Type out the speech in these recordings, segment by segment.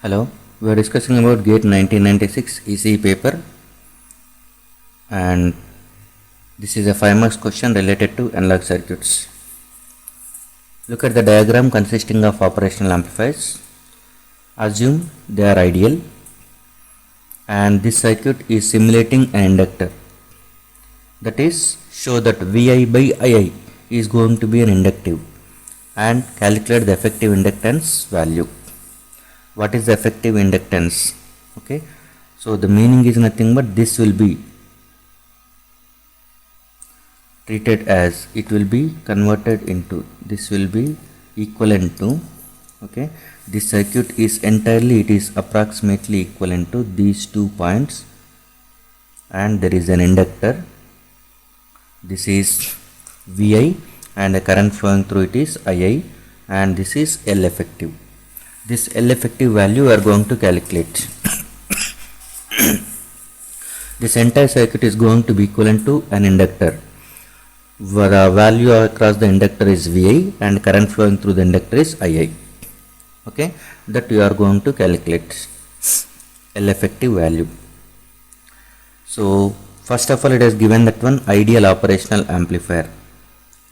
Hello, we are discussing about GATE 1996 ECE paper, and this is a 5 marks question related to analog circuits. Look at the diagram consisting of operational amplifiers. Assume they are ideal, and this circuit is simulating an inductor. That is, show that Vi by Ii is going to be an inductive, and calculate the effective inductance value. What is the effective inductance? Okay, so the meaning is nothing but this will be treated as, it will be converted into, this will be equivalent to, okay, this circuit is entirely, it is approximately equivalent to these 2 points, and there is an inductor. This is Vi and the current flowing through it is Ii, and this is L effective. This L effective value we are going to calculate. This entire circuit is going to be equivalent to an inductor. The value across the inductor is Vi and current flowing through the inductor is Ii. Okay, that you are going to calculate L effective value. So first of all, it has given that one ideal operational amplifier.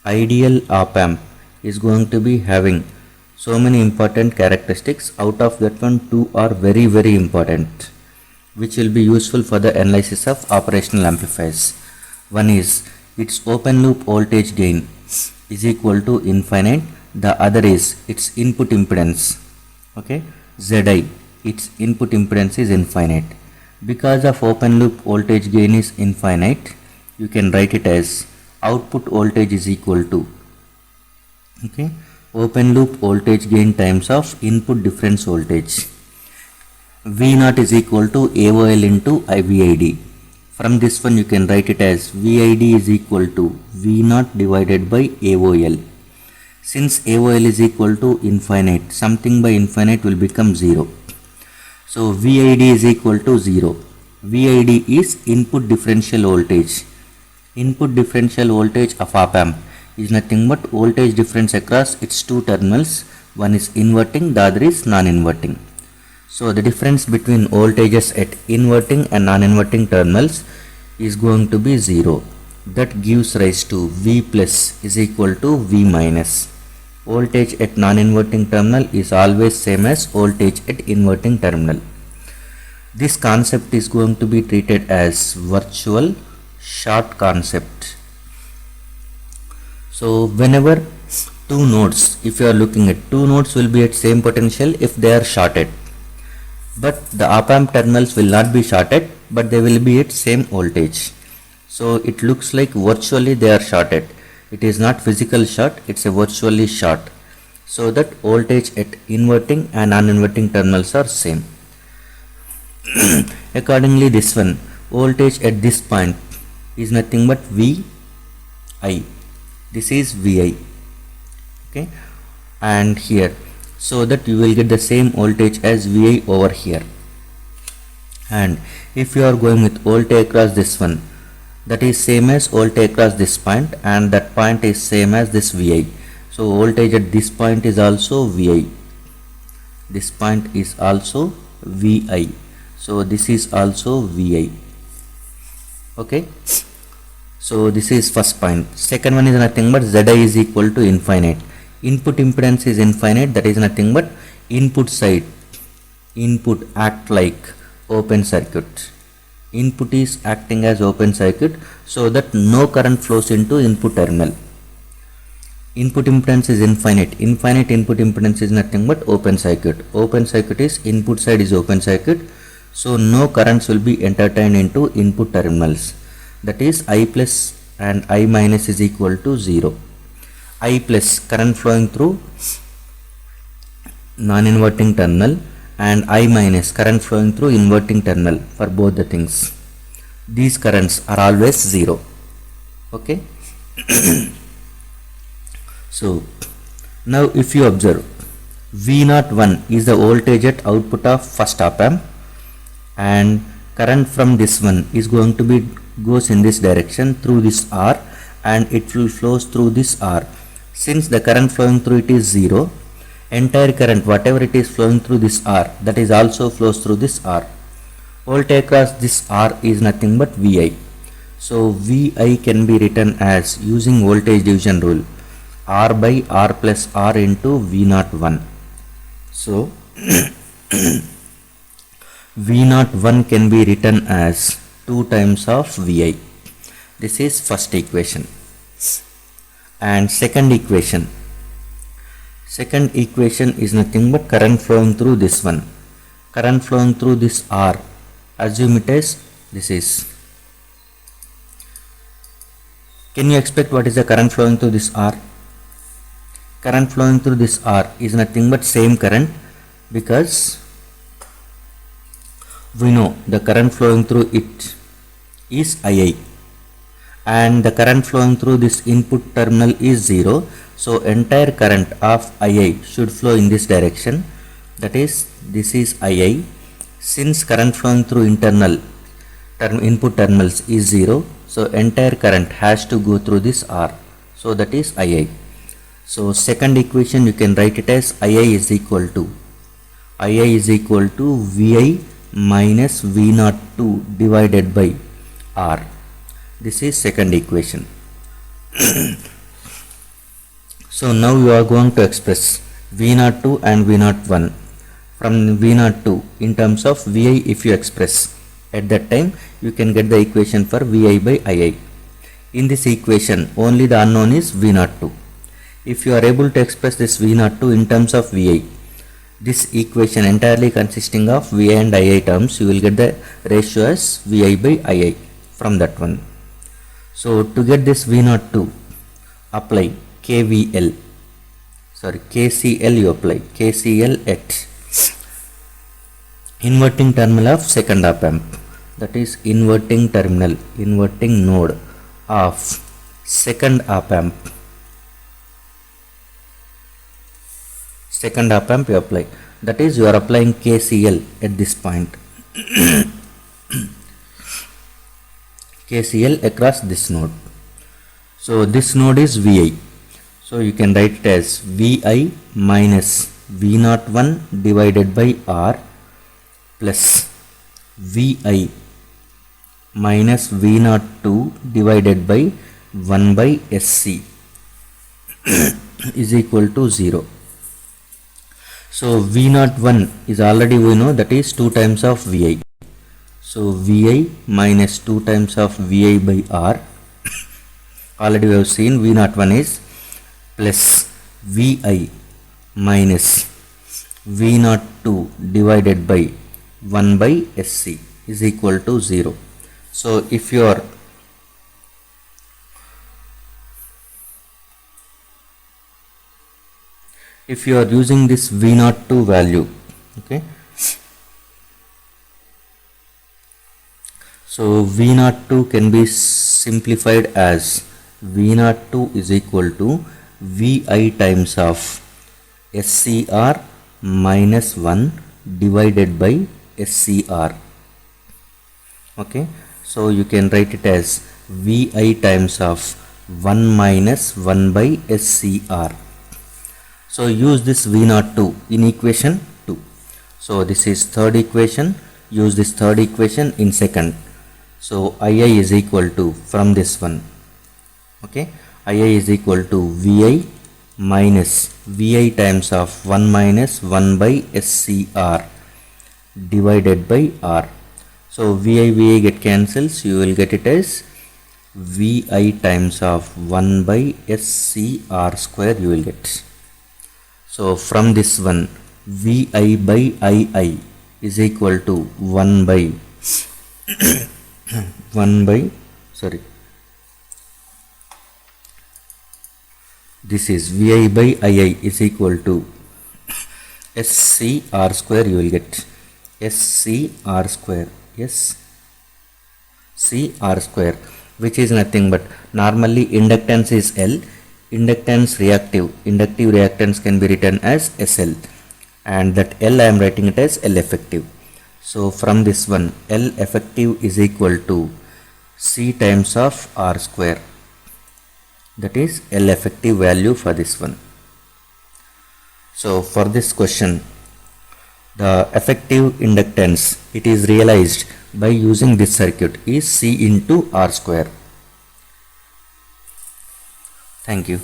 Ideal op amp is going to be having so many important characteristics. Out of that one, 2 are very important, which will be useful for the analysis of operational amplifiers. One is its open loop voltage gain is equal to infinite. The other is its input impedance, okay, Zi, its input impedance is infinite. Because of open loop voltage gain is infinite, you can write it as output voltage is equal to, okay, open loop voltage gain times of input difference voltage. V0 is equal to AOL into IVID. From this one you can write it as VID is equal to V0 divided by AOL. Since AOL is equal to infinite, something by infinite will become 0. So VID is equal to 0. VID is input differential voltage. Input differential voltage of op amp is nothing but voltage difference across its 2 terminals. One is inverting, the other is non-inverting. So the difference between voltages at inverting and non-inverting terminals is going to be 0. That gives rise to V plus is equal to V minus. Voltage at non-inverting terminal is always same as voltage at inverting terminal. This concept is going to be treated as virtual short concept. So whenever 2 nodes, if you are looking at 2 nodes will be at same potential if they are shorted, but the op amp terminals will not be shorted, but they will be at same voltage. So it looks like virtually they are shorted. It is not physical short, it's a virtually short, so that voltage at inverting and non-inverting terminals are same. Accordingly, this one voltage at this point is nothing but Vi. This is Vi, okay, and here, so that you will get the same voltage as Vi over here. And if you are going with voltage across this one, that is same as voltage across this point, and that point is same as this Vi. So voltage at this point is also Vi. This point is also Vi. So this is also Vi. Okay. So this is first point. Second one is nothing but Zi is equal to infinite. Input impedance is infinite, that is nothing but input side. Input act like open circuit. Input is acting as open circuit, so that no current flows into input terminal. Input impedance is infinite. Infinite input impedance is nothing but open circuit. Open circuit is input side is open circuit, so no currents will be entertained into input terminals. That is I plus and I minus is equal to 0. I plus current flowing through non-inverting terminal, and I minus current flowing through inverting terminal. For both the things, these currents are always 0. Okay. So now if you observe, V01 is the voltage at output of first op amp, and current from this one is going to be goes in this direction through this R, and it will flows through this R. Since the current flowing through it is 0, entire current whatever it is flowing through this R, that is also flows through this R. Voltage across this R is nothing but VI. So VI can be written as, using voltage division rule, R by R plus R into V01. So V01 can be written as 2 times of VI. This is first equation. And second equation is nothing but current flowing through this one. Current flowing through this R, assume it as this is. Can you expect what is the current flowing through this R? Current flowing through this R is nothing but same current, because we know the current flowing through it is II, and the current flowing through this input terminal is 0. So entire current of II should flow in this direction, that is, this is II. Since current flowing through internal input terminals is 0, so entire current has to go through this R, so that is II. So second equation you can write it as II is equal to VI minus V02 divided by R. This is second equation. So now you are going to express V02 and V01. From V02 in terms of VI, if you express at that time, you can get the equation for VI by II. In this equation only the unknown is V02. If you are able to express this V02 in terms of VI, this equation entirely consisting of VI and II terms, you will get the ratio as VI by II from that one. So to get this V02, apply KCL you apply KCL at inverting terminal of second op amp, that is inverting node of second op amp you apply, that is you are applying KCL at this point. KCL across this node. So this node is VI, so you can write it as VI minus V01 divided by R plus VI minus V02 divided by 1 by SC is equal to 0. So V01 is already we know, that is 2 times of VI. So VI minus 2 times of VI by R, already we have seen V01 is plus VI minus V02 divided by 1 by SC is equal to 0. So if you are using this V02 value, okay, so V02 can be simplified as V02 is equal to VI times of SCR minus 1 divided by SCR. Okay, so you can write it as VI times of 1 minus 1 by SCR. So use this V02 in equation 2. So this is third equation. Use this third equation in second. So II is equal to, from this one, okay, II is equal to VI minus VI times of 1 minus 1 by SCR divided by R. So VI get cancels, you will get it as VI times of 1 by SCR square you will get. So from this one, VI by II is equal to 1 by this is VI by II is equal to SCR square you will get. SCR square, SCR square, which is nothing but, normally inductance is L, inductive reactance can be written as SL, and that L I am writing it as L effective. So from this one, L effective is equal to C times of R square, that is L effective value for this one. So for this question, the effective inductance it is realized by using this circuit is C into R square. Thank you.